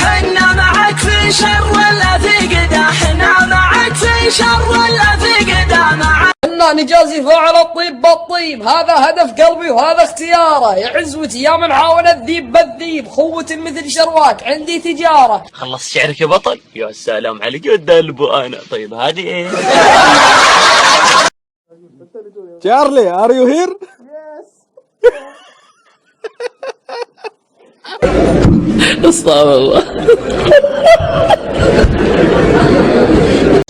حنا معك في شر ولا في قدا، حنا معك في شر ولا في قدا. نجازي فاعل الطيب بالطيب، هذا هدف قلبي وهذا اختياره. يا عزوتي يا من عاون الذيب بالذيب، خوة مثل شرواك عندي تجارة. خلص شعرك يا بطل؟ يا سلام عليك يا دلبو انا. طيب هذه ايه؟ Charlie, are you here? استغفر الله.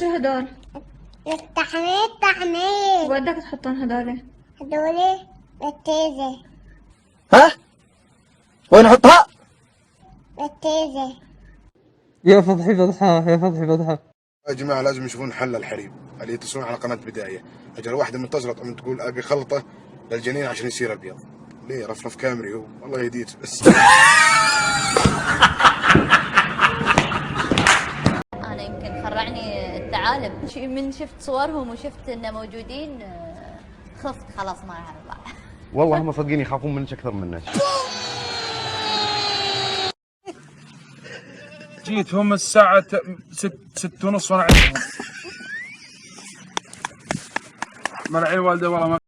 شو هدول؟ التحميد ودك تحطون هدول؟ هدولي بالتيزة. ها؟ وين احطها؟ بالتيزة. يا فضحي فضحة، يا فضحي فضحة. يا جماعة لازم يشوفون حل الحريم اللي يتصلون على قناة بداية. أجل واحدة منتظرة تقوم تقول أبي خلطة للجنين عشان يصير أبيض. ليه رفرف كامري هو والله يهديك بس. أنا يمكن خرعني الثعالب من شفت صورهم وشفت إنه موجودين، خفت خلاص ما راح أطلع. والله هم صدقين يخافون منك أكثر منك. جيت هم الساعة 6:30 وأنا عندهم. ملعين والده والله ما